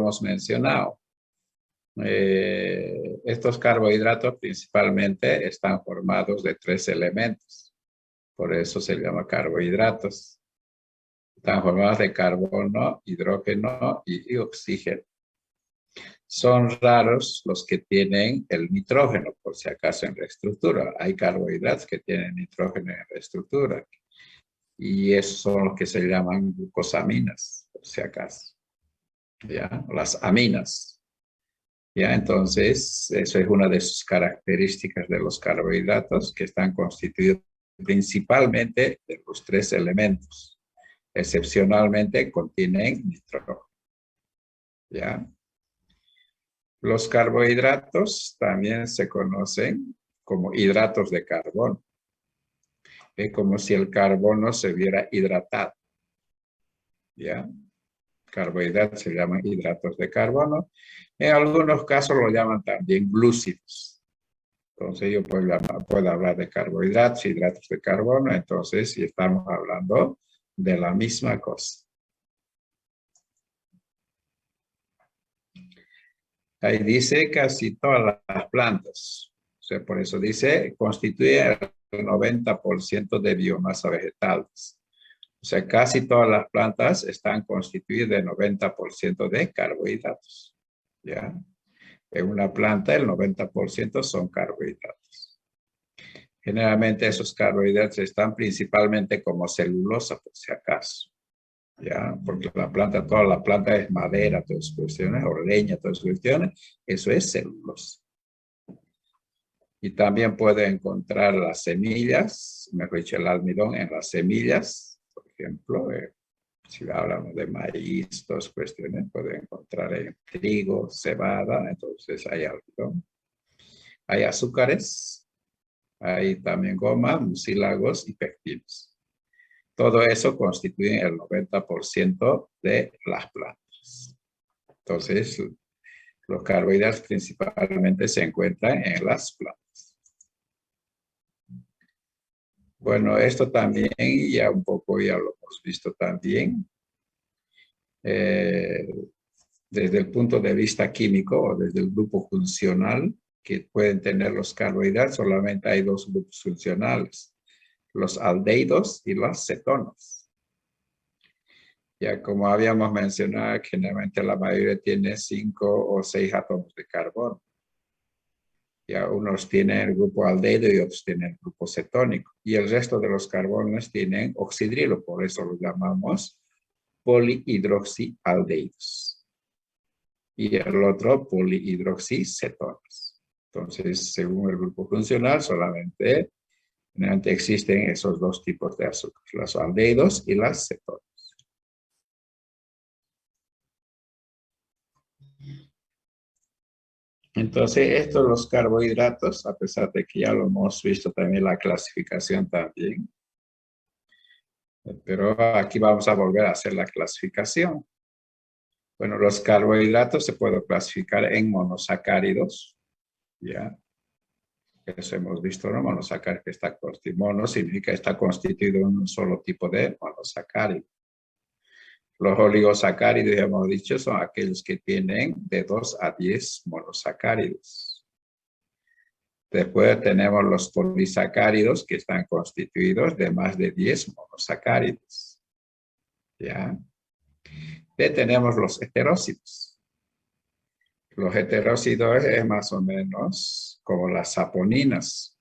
habíamos mencionado. Estos carbohidratos principalmente están formados de 3 elementos. Por eso se llama carbohidratos. Están formados de carbono, hidrógeno y oxígeno. Son raros los que tienen el nitrógeno, por si acaso en la estructura. Hay carbohidratos que tienen nitrógeno en la estructura. Y esos son los que se llaman glucosaminas, por si acaso. ¿Ya? Las aminas. ¿Ya? Entonces, eso es una de sus características de los carbohidratos, que están constituidos principalmente de los 3 elementos. Excepcionalmente contienen nitrógeno. ¿Ya? Los carbohidratos también se conocen como hidratos de carbono. Es como si el carbono se viera hidratado. ¿Ya? Carbohidratos se llaman hidratos de carbono. En algunos casos lo llaman también glúcidos. Entonces yo puedo hablar de carbohidratos, hidratos de carbono. Entonces si estamos hablando de la misma cosa. Ahí dice casi todas las plantas. O sea, por eso dice, constituye el 90% de biomasa vegetales. O sea, casi todas las plantas están constituidas de 90% de carbohidratos. ¿Ya? En una planta el 90% son carbohidratos. Generalmente esos carbohidratos están principalmente como celulosa, por si acaso. ¿Ya? Porque toda la planta es madera, todas esas cuestiones, o leña, todas esas cuestiones, eso es celulosa. Y también puede encontrar las semillas, mejor dicho, el almidón en las semillas, por ejemplo, si hablamos de maíz, todas cuestiones, puede encontrar en trigo, cebada, entonces hay almidón. Hay azúcares, hay también goma, mucílagos y pectinos. Todo eso constituye el 90% de las plantas. Entonces, los carbohidratos principalmente se encuentran en las plantas. Bueno, esto también ya un poco ya lo hemos visto también. Desde el punto de vista químico o desde el grupo funcional que pueden tener los carbohidratos, solamente hay 2 grupos funcionales, los aldehídos y las cetonas. Ya como habíamos mencionado, generalmente la mayoría tiene 5 o 6 átomos de carbono. Ya unos tienen el grupo aldehído y otros tienen el grupo cetónico. Y el resto de los carbonos tienen oxidrilo, por eso los llamamos polihidroxialdehídos. Y el otro polihidroxicetonas. Entonces, según el grupo funcional, solamente existen esos 2 tipos de azúcares, los aldehídos y las cetonas. Entonces, estos los carbohidratos, a pesar de que ya lo hemos visto también la clasificación también, pero aquí vamos a volver a hacer la clasificación. Bueno, los carbohidratos se pueden clasificar en monosacáridos, ¿ya? Eso hemos visto, ¿no? Monosacárido que está constituido. Mono significa que está constituido en un solo tipo de monosacárido. Los oligosacáridos, ya hemos dicho, son aquellos que tienen de 2 a 10 monosacáridos. Después tenemos los polisacáridos que están constituidos de más de 10 monosacáridos. ¿Ya? Tenemos los heterócidos. Los heterócidos es más o menos como las saponinas.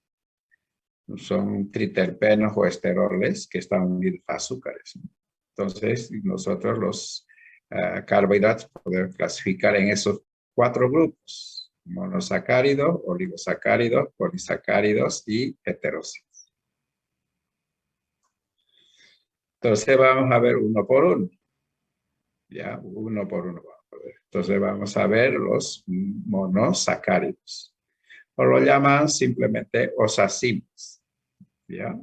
Son triterpenos o esteroles que están unidos a azúcares. Entonces, nosotros los carbohidratos podemos clasificar en esos 4 grupos: monosacáridos, oligosacáridos, polisacáridos y heterócidos. Entonces, vamos a ver uno por uno. Ya, uno por uno vamos a ver. Entonces, vamos a ver los monosacáridos. O lo llaman simplemente osas simples. ¿Ya?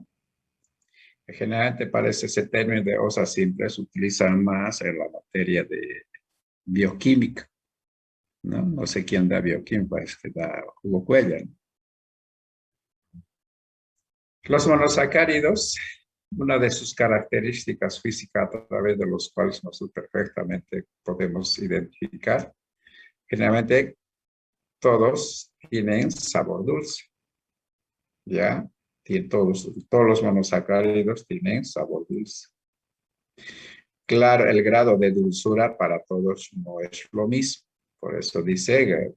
Generalmente parece ese término de osas simples se utilizan más en la materia de bioquímica. No sé quién da bioquímica, es que da Hugo Cuellar. Los monosacáridos una de sus características físicas a través de los cuales nosotros perfectamente podemos identificar. Generalmente todos tienen sabor dulce, ¿ya? Todos los monosacáridos tienen sabor dulce. Claro, el grado de dulzura para todos no es lo mismo. Por eso dice que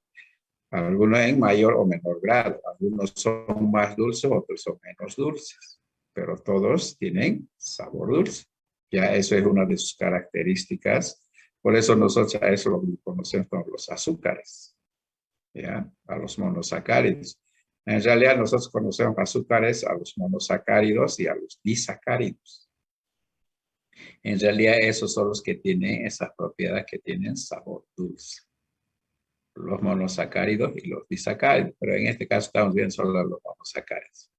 algunos en mayor o menor grado. Algunos son más dulces, otros son menos dulces. Pero todos tienen sabor dulce. Ya eso es una de sus características. Por eso nosotros a eso lo conocemos como los azúcares. ¿Ya? A los monosacáridos. En realidad nosotros conocemos azúcares a los monosacáridos y a los disacáridos. En realidad esos son los que tienen esa propiedad que tienen sabor dulce. Los monosacáridos y los disacáridos, pero en este caso estamos viendo solo los monosacáridos.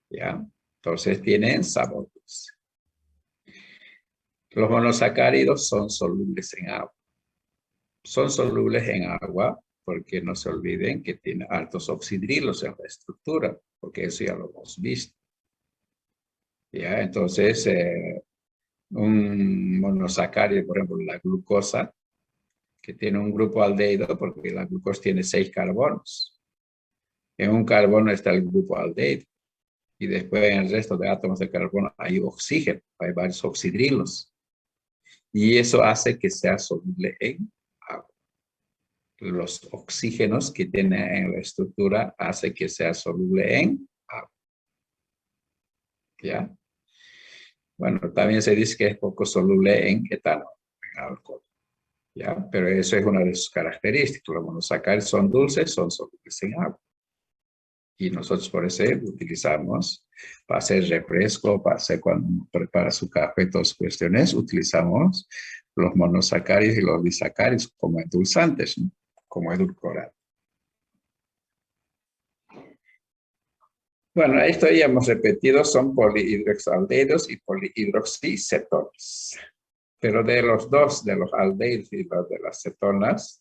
¿Ya? Entonces tienen sabor dulce. Los monosacáridos son solubles en agua. Son solubles en agua porque no se olviden que tienen altos oxidrilos en la estructura, porque eso ya lo hemos visto. ¿Ya? Entonces, un monosacárido, por ejemplo, la glucosa, que tiene un grupo aldehído, porque la glucosa tiene 6 carbonos. En un carbono está el grupo aldehído. Y después en el resto de átomos de carbono hay oxígeno, hay varios oxidrilos. Y eso hace que sea soluble en agua. Los oxígenos que tiene en la estructura hace que sea soluble en agua. ¿Ya? Bueno, también se dice que es poco soluble en etanol, en alcohol. ¿Ya? Pero eso es una de sus características. Los monosacáridos son dulces, son solubles en agua. Y nosotros por eso utilizamos para hacer refresco, para hacer cuando prepara su café, todas cuestiones, utilizamos los monosacáridos y los disacáridos como endulzantes, ¿no? Como edulcorantes. Bueno, esto ya hemos repetido, son polihidroxaldehídos y polihidroxicetonas. Pero de los dos, de los aldehídos y los de las cetonas,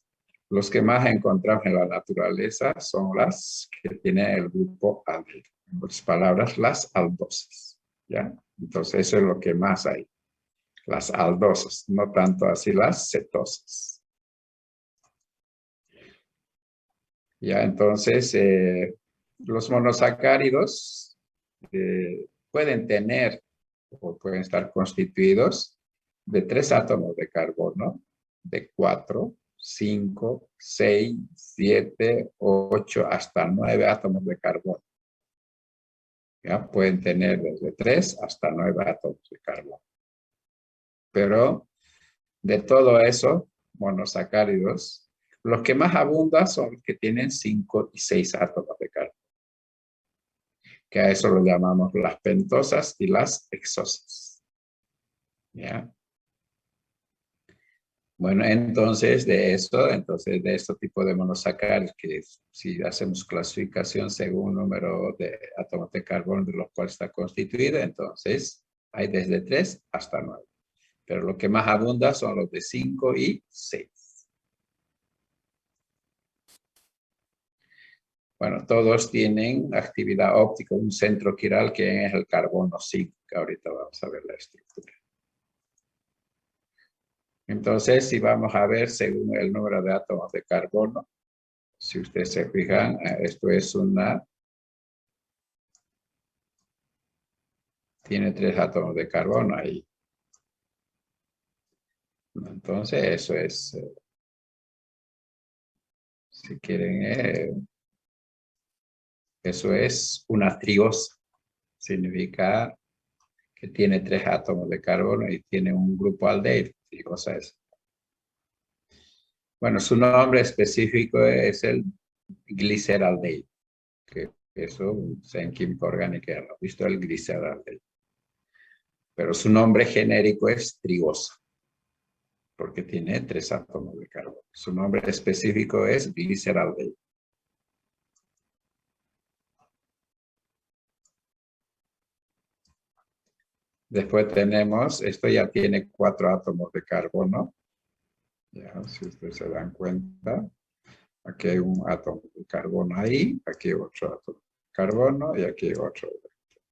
los que más encontramos en la naturaleza son las que tienen el grupo aldehído. En otras palabras, las aldosas. ¿Ya? Entonces, eso es lo que más hay. Las aldosas, no tanto así las cetosas. ¿Ya? Entonces, los monosacáridos pueden tener o pueden estar constituidos de 3 átomos de carbono, de 4, 5, 6, 7, 8, hasta 9 átomos de carbono. ¿Ya? Pueden tener desde 3 hasta 9 átomos de carbono. Pero de todo eso, monosacáridos, los que más abundan son los que tienen 5 y 6 átomos de carbono. Que a eso lo llamamos las pentosas y las hexosas. ¿Ya? Bueno, entonces de este tipo de monosacáridos, que si hacemos clasificación según número de átomos de carbono de los cuales está constituido, entonces hay desde 3 hasta 9. Pero lo que más abunda son los de 5 y 6. Bueno, todos tienen actividad óptica, un centro quiral que es el carbono 5, que ahorita vamos a ver la estructura. Entonces, si vamos a ver según el número de átomos de carbono, si ustedes se fijan, esto es tiene 3 átomos de carbono ahí. Entonces, eso es, si quieren, eso es una triosa. Significa que tiene 3 átomos de carbono y tiene un grupo aldehído. Triosa es. Bueno, su nombre específico es el gliceraldehído, que eso en química orgánica ya lo he visto, el gliceraldehído. Pero su nombre genérico es triosa, porque tiene 3 átomos de carbono. Su nombre específico es gliceraldehído. Después tenemos, esto ya tiene 4 átomos de carbono. Ya, si ustedes se dan cuenta, aquí hay un átomo de carbono ahí, aquí otro átomo de carbono y aquí otro de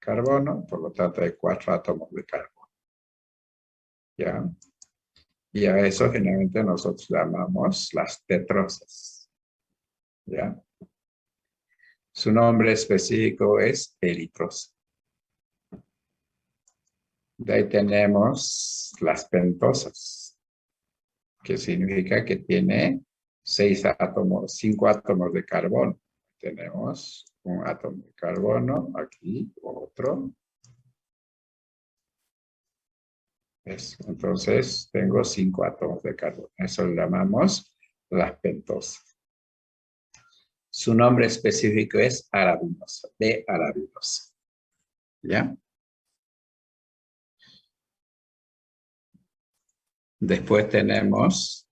carbono, por lo tanto hay 4 átomos de carbono. ¿Ya? Y a eso generalmente nosotros llamamos las tetrosas. ¿Ya? Su nombre específico es eritrosa. De ahí tenemos las pentosas, que significa que tiene 5 átomos de carbono. Tenemos un átomo de carbono, aquí otro. Entonces tengo 5 átomos de carbono. Eso lo llamamos las pentosas. Su nombre específico es arabinosa, de arabinosa. ¿Ya? Después tenemos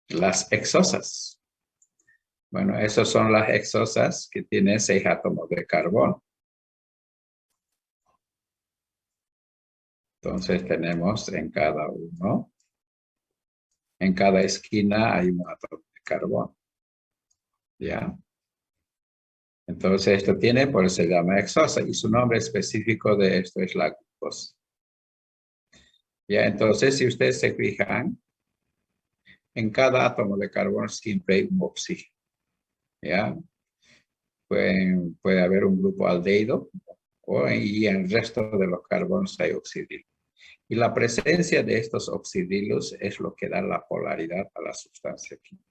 las hexosas. Bueno, esas son las hexosas que tienen 6 átomos de carbono. Entonces tenemos en cada uno, en cada esquina hay un átomo de carbono. ¿Ya? Entonces esto tiene, por eso se llama hexosa, y su nombre específico de esto es la glucosa. ¿Ya? Entonces, si ustedes se fijan, en cada átomo de carbono siempre hay un oxígeno. ¿Ya? Puede haber un grupo aldehído y en el resto de los carbonos hay oxidrilos. Y la presencia de estos oxidrilos es lo que da la polaridad a la sustancia química.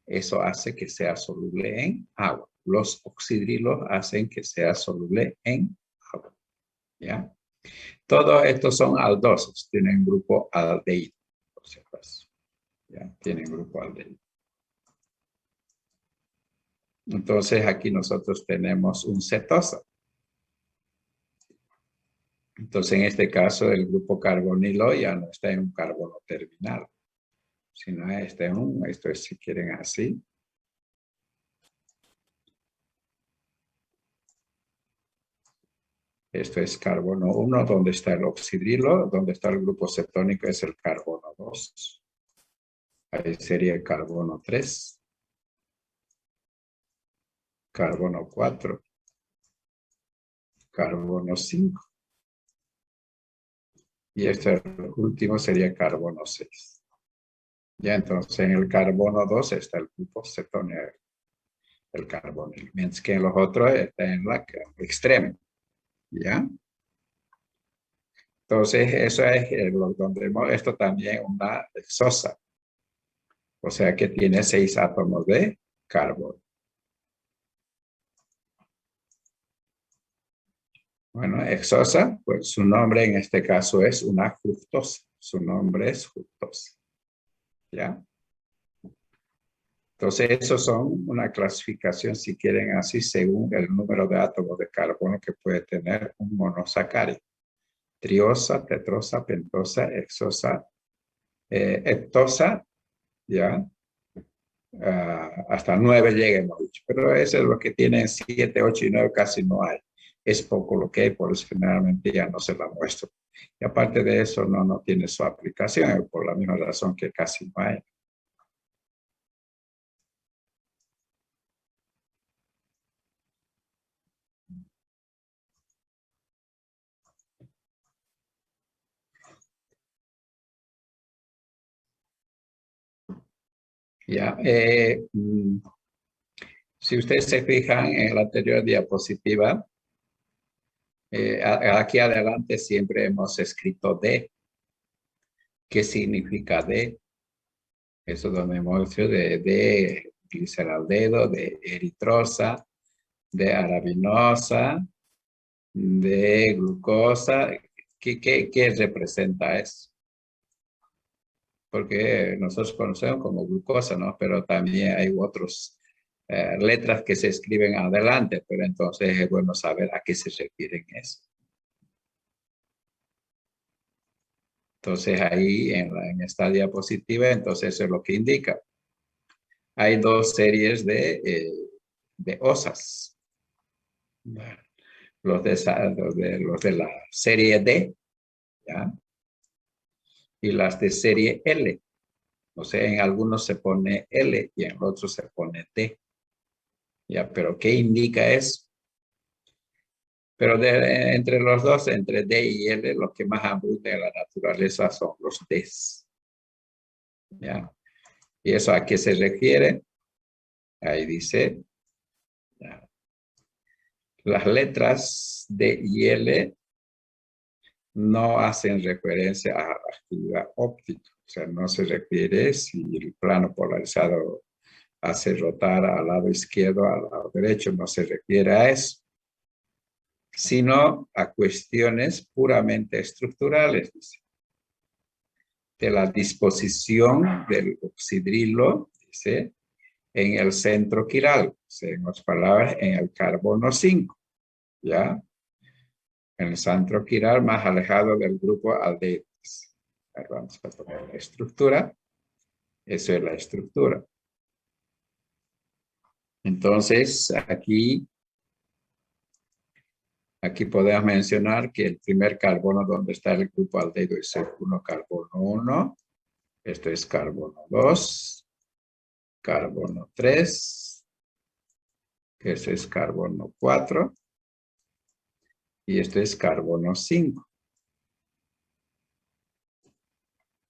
Eso hace que sea soluble en agua. Los oxidrilos hacen que sea soluble en agua. ¿Ya? Todos estos son aldosos, tienen grupo aldehído, por si acaso. ¿Ya? Tienen grupo aldehído. Entonces aquí nosotros tenemos un cetosa. Entonces en este caso el grupo carbonilo ya no está en un carbono terminal, sino está en esto es si quieren así. Esto es carbono 1, donde está el oxidrilo, donde está el grupo cetónico es el carbono 2. Ahí sería el carbono 3. Carbono 4. Carbono 5. Y este último sería carbono 6. Ya entonces en el carbono 2 está el grupo cetónico, el carbonilo, mientras que en los otros está en la extremo. ¿Ya? Entonces eso es donde esto también una hexosa. O sea que tiene 6 átomos de carbono. Bueno, hexosa, pues su nombre en este caso es una fructosa. Su nombre es fructosa. ¿Ya? Entonces, esos son una clasificación, si quieren así, según el número de átomos de carbono que puede tener un monosacárido. Triosa, tetrosa, pentosa, hexosa, heptosa, ¿ya? Hasta 9 llega, hemos dicho. Pero eso es lo que tienen 7, 8 y 9, casi no hay. Es poco lo que hay, por eso generalmente ya no se la muestro. Y aparte de eso, no tiene su aplicación, por la misma razón que casi no hay. Ya, si ustedes se fijan en la anterior diapositiva, aquí adelante siempre hemos escrito D. ¿Qué significa D? Eso es donde hemos dicho de gliceraldehído, de eritrosa, de arabinosa, de glucosa. ¿Qué representa eso? Porque nosotros conocemos como glucosa, ¿no? Pero también hay otras letras que se escriben adelante, pero entonces es bueno saber a qué se refieren eso. Entonces ahí en esta diapositiva, entonces eso es lo que indica. Hay 2 series de osas. Los de la serie D, ¿ya? Y las de serie L. O sea, en algunos se pone L y en otros se pone D. ¿Ya? Pero ¿qué indica eso? Pero entre los dos, entre D y L, lo que más abunda en la naturaleza son los Ds. ¿Ya? ¿Y eso a qué se refiere? Ahí dice, ¿ya? Las letras D y L no hacen referencia a la actividad óptica. O sea, no se refiere si el plano polarizado hace rotar al lado izquierdo, al lado derecho, no se refiere a eso, sino a cuestiones puramente estructurales, dice, de la disposición del oxidrilo, dice, en el centro quiral, o sea, en otras palabras, en el carbono 5, ¿ya? En el centro quiral más alejado del grupo aldehído. Vamos a poner la estructura. Eso es la estructura. Entonces, aquí podemos mencionar que el primer carbono donde está el grupo aldehído es el 1 carbono 1. Esto es carbono 2, carbono 3, ese es carbono 4 y esto es carbono 5.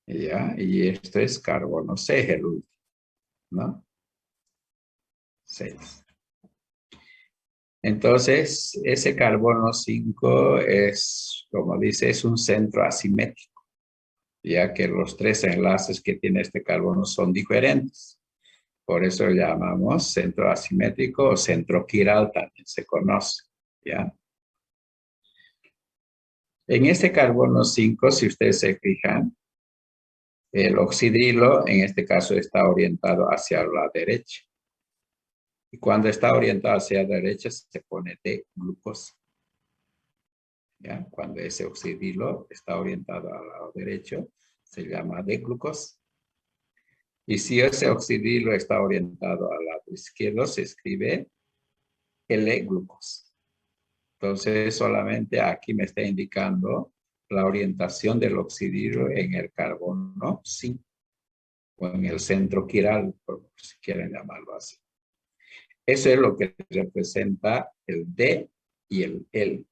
¿Ya? Y esto es carbono 6, el último, ¿no? 6. Entonces, ese carbono 5 es, como dice, es un centro asimétrico, ya que los 3 enlaces que tiene este carbono son diferentes. Por eso lo llamamos centro asimétrico o centro quiral, también se conoce, ¿ya? En este carbono 5, si ustedes se fijan, el oxidrilo, en este caso, está orientado hacia la derecha. Y cuando está orientado hacia la derecha, se pone de glucosa. ¿Ya? Cuando ese oxidrilo está orientado al lado derecho, se llama de glucosa. Y si ese oxidrilo está orientado al lado izquierdo, se escribe L-glucosa. Entonces, solamente aquí me está indicando la orientación del oxidrilo en el carbono 5 o en el centro quiral, por si quieren llamarlo así. Eso es lo que representa el D y el L.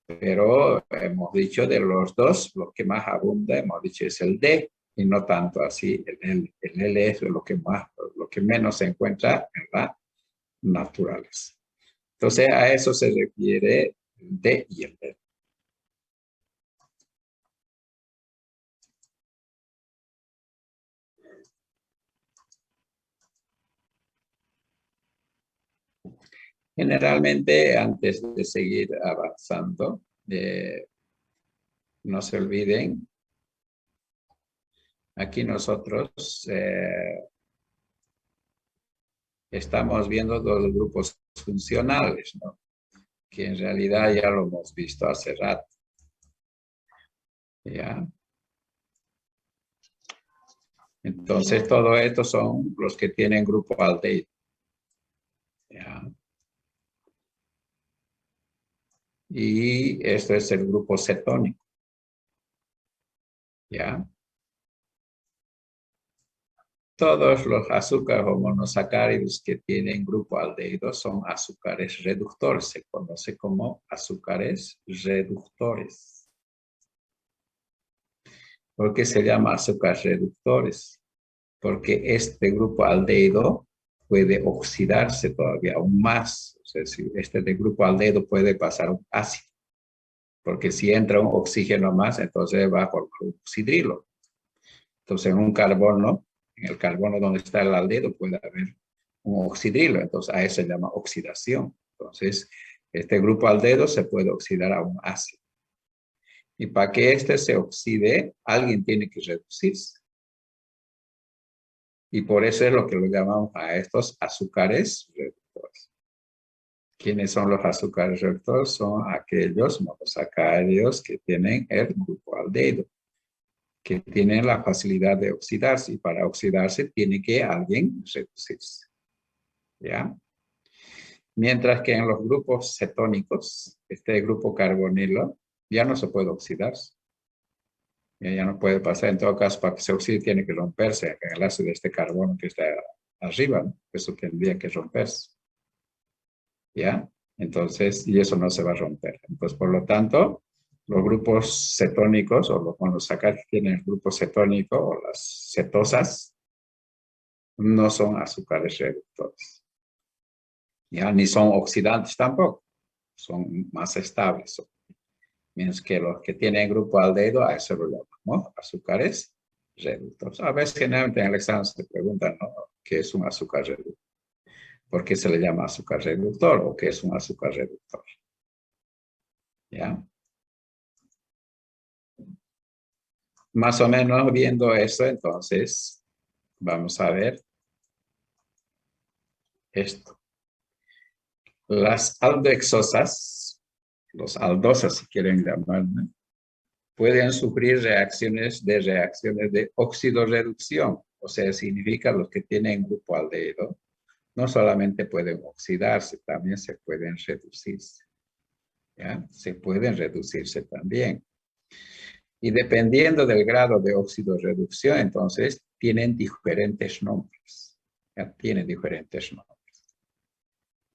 Pero hemos dicho de los dos, lo que más abunda, hemos dicho, es el D y no tanto así el L. El L es lo que menos se encuentra en la naturaleza. Entonces, a eso se refiere el D y el L. Generalmente, antes de seguir avanzando, no se olviden, aquí nosotros estamos viendo dos grupos funcionales, ¿no? Que en realidad ya lo hemos visto hace rato. ¿Ya? Entonces, todo esto son los que tienen grupo aldehído. ¿Ya? Y esto es el grupo cetónico. ¿Ya? Todos los azúcares o monosacáridos que tienen grupo aldehído son azúcares reductores. Se conoce como azúcares reductores. ¿Por qué se llama azúcares reductores? Porque este grupo aldehído puede oxidarse todavía aún más. O sea, si este de grupo aldehído puede pasar un ácido. Porque si entra un oxígeno más, entonces va a formar un oxidrilo. Entonces, en el carbono donde está el aldehído puede haber un oxidrilo. Entonces, a eso se llama oxidación. Entonces, este grupo aldehído se puede oxidar a un ácido. Y para que este se oxide, alguien tiene que reducirse. Y por eso es lo que lo llamamos a estos azúcares reductores. ¿Quiénes son los azúcares reductores? Son aquellos monosacáridos que tienen el grupo aldehído, que tienen la facilidad de oxidarse. Y para oxidarse tiene que alguien reducirse. ¿Ya? Mientras que en los grupos cetónicos, este grupo carbonilo ya no se puede oxidarse. Ya no puede pasar. En todo caso, para que se oxide tiene que romperse el enlace de este carbono que está arriba, ¿no? Eso tendría que romperse. ¿Ya? Entonces, y eso no se va a romper. Entonces, por lo tanto, los grupos cetónicos o los monosacáridos que tienen el grupo cetónico o las cetosas no son azúcares reductores. Ya ni son oxidantes tampoco, son más estables. Mientras que los que tienen grupo aldehído, a eso lo llamamos azúcares reductores. A veces generalmente en el examen se preguntan, ¿no?, ¿qué es un azúcar reductor? ¿Por qué se le llama azúcar reductor o qué es un azúcar reductor? ¿Ya? Más o menos viendo eso, entonces, vamos a ver esto. Las aldohexosas, los aldosas si quieren llamarme, pueden sufrir reacciones de oxidorreducción. O sea, significa los que tienen grupo aldehído no solamente pueden oxidarse, también se pueden reducirse. ¿Ya? Se pueden reducirse también. Y dependiendo del grado de oxidorreducción, entonces tienen diferentes nombres. Ya tienen diferentes nombres.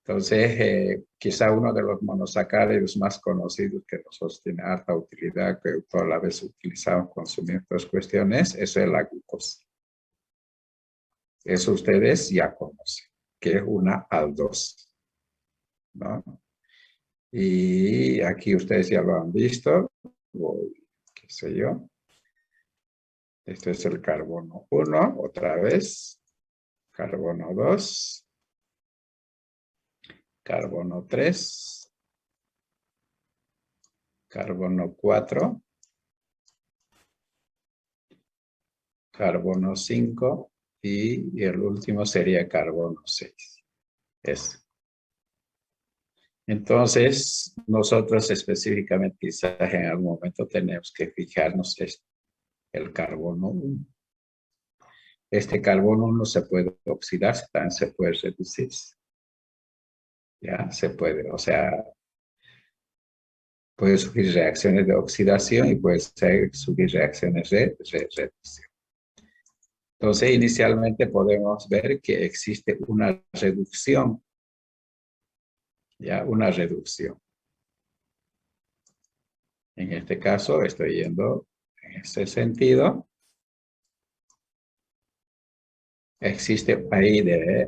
Entonces, quizá uno de los monosacáridos más conocidos que nosotros tiene harta utilidad, que toda la vez utilizamos consumir estas cuestiones, eso es la glucosa. Eso ustedes ya conocen, que es una aldosa, ¿no? Y aquí ustedes ya lo han visto, o qué sé yo. Este es el carbono 1, otra vez. Carbono 2. Carbono 3. Carbono 4. Carbono 5. Y el último sería carbono 6. Es. Entonces, nosotros específicamente quizás en algún momento tenemos que fijarnos el carbono 1. Este carbono no se puede oxidarse, también se puede reducir. Ya se puede, o sea, puede sufrir reacciones de oxidación y puede sufrir reacciones de reducción. Entonces, inicialmente podemos ver que existe una reducción, ya, una reducción. En este caso, estoy yendo en este sentido. Existe ahí de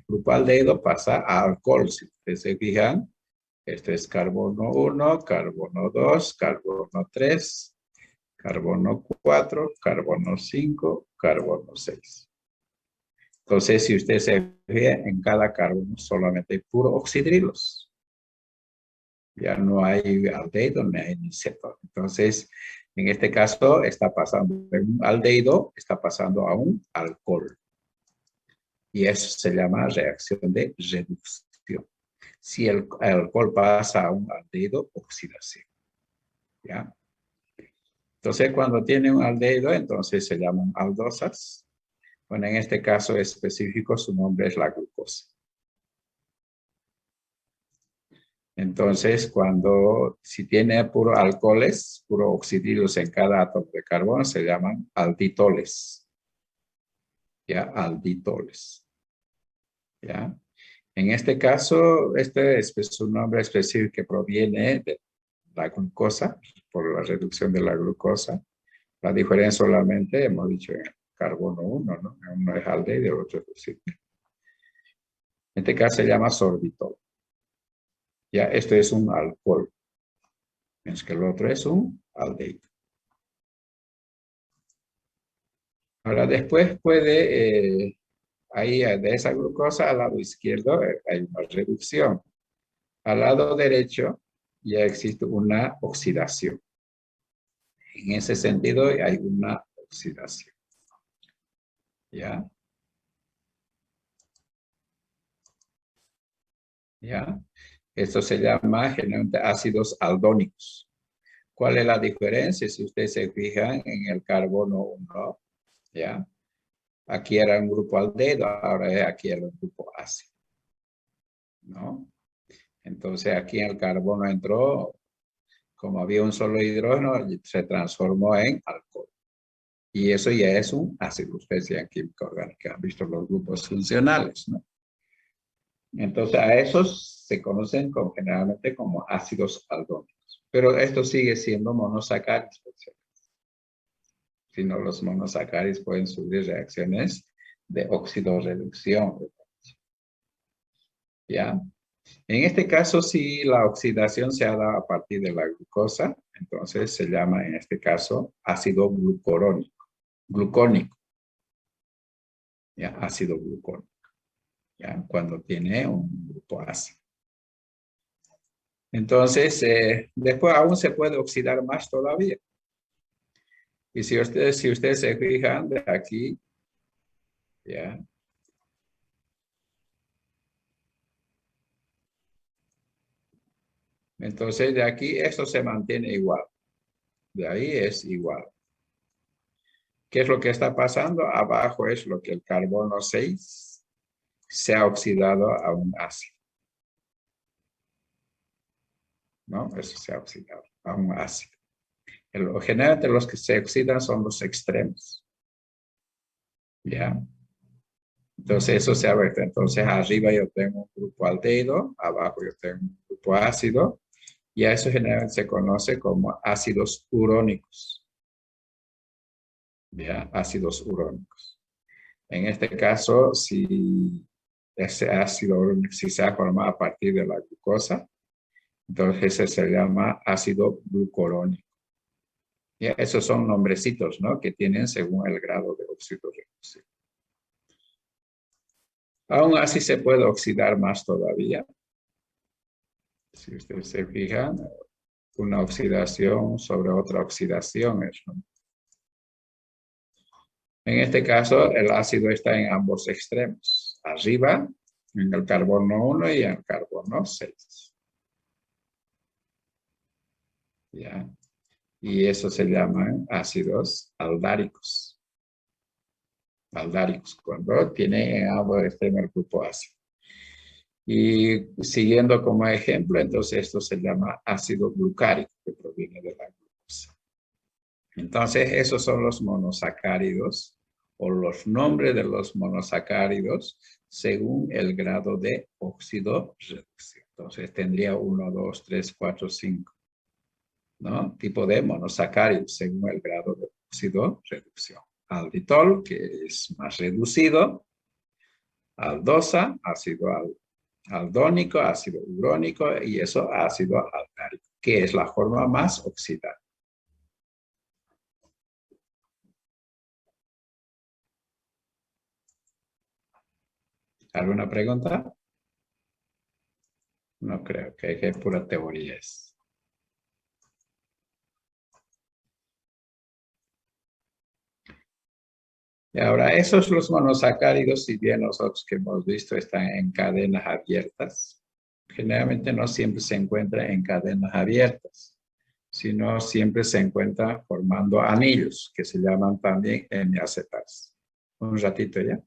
grupo aldehído, pasa a alcohol. Si ustedes se fijan, este es carbono 1, carbono 2, carbono 3, carbono 4, carbono 5, carbono 6. Entonces, si usted se ve en cada carbono solamente hay puro oxidrilos. Ya no hay aldehído, ni hay ni cetona. Entonces, en este caso, está pasando de un aldehído, está pasando a un alcohol. Y eso se llama reacción de reducción. Si el alcohol pasa a un aldehído, oxidación. ¿Ya? Entonces, cuando tiene un aldehído, entonces se llaman aldosas. Bueno, en este caso específico, su nombre es la glucosa. Entonces, si tiene puro alcoholes, puro oxidrilos en cada átomo de carbono, se llaman alditoles. ¿Ya? Alditoles. ¿Ya? En este caso, este es un nombre específico que proviene de la glucosa, por la reducción de la glucosa. La diferencia solamente, hemos dicho, en el carbono 1, ¿no? Uno es aldehído y el otro es oxidrilo. En este caso se llama sorbitol. Ya, esto es un alcohol, mientras que el otro es un aldehído. Ahora después puede, ahí de esa glucosa al lado izquierdo hay una reducción. Al lado derecho ya existe una oxidación. En ese sentido hay una oxidación. ¿Ya? ¿Ya? Esto se llama generalmente ácidos aldónicos. ¿Cuál es la diferencia? Si ustedes se fijan en el carbono 1, ¿ya? Aquí era un grupo aldehído, ahora aquí era un grupo ácido, ¿no? Entonces aquí en el carbono entró, como había un solo hidrógeno, se transformó en alcohol. Y eso ya es un ácido. Ustedes ya en química orgánica han visto los grupos funcionales, ¿no? Entonces, a esos se conocen generalmente como ácidos aldónicos. Pero esto sigue siendo monosacáridos. Si no, los monosacáridos pueden sufrir reacciones de oxidorreducción. ¿Ya? En este caso, si la oxidación se ha dado a partir de la glucosa, entonces se llama en este caso ácido glucónico. ¿Ya? Ácido glucónico. ¿Ya? Cuando tiene un grupo ácido. Entonces, después aún se puede oxidar más todavía. Y si ustedes se fijan de aquí, ¿ya? Entonces, de aquí esto se mantiene igual. De ahí es igual. ¿Qué es lo que está pasando? Abajo es lo que el carbono 6 se ha oxidado a un ácido. ¿No? Eso se ha oxidado a un ácido. Generalmente los que se oxidan son los extremos. ¿Ya? Entonces eso se abre. Entonces arriba yo tengo un grupo aldehído, abajo yo tengo un grupo ácido, y a eso generalmente se conoce como ácidos urónicos. ¿Ya? Ácidos urónicos. En este caso, si ese ácido urónico si se ha formado a partir de la glucosa, entonces ese se llama ácido glucurónico. Y esos son nombrecitos, ¿no? Que tienen según el grado de oxidorreducción. Aún así se puede oxidar más todavía. Si ustedes se fijan, una oxidación sobre otra oxidación, ¿no? En este caso, el ácido está en ambos extremos. Arriba, en el carbono 1 y en el carbono 6. ¿Ya? Y eso se llaman ácidos aldáricos. Aldáricos, cuando tiene en ambos extremos el grupo ácido. Y siguiendo como ejemplo, entonces esto se llama ácido glucárico, que proviene de la glucosa. Entonces, esos son los monosacáridos o los nombres de los monosacáridos según el grado de oxidorreducción. Entonces, tendría 1, 2, 3, 4, 5, ¿no? Tipo de monosacáridos según el grado de oxidorreducción. Alditol, que es más reducido. Aldosa, ácido aldónico, ácido urónico y eso ácido aldárico, que es la forma más oxidada. ¿Alguna pregunta? No creo, que es pura teoría. Y ahora, esos los monosacáridos, si bien nosotros que hemos visto están en cadenas abiertas, generalmente no siempre se encuentran en cadenas abiertas, sino siempre se encuentran formando anillos, que se llaman también hemiacetas. Un ratito ya.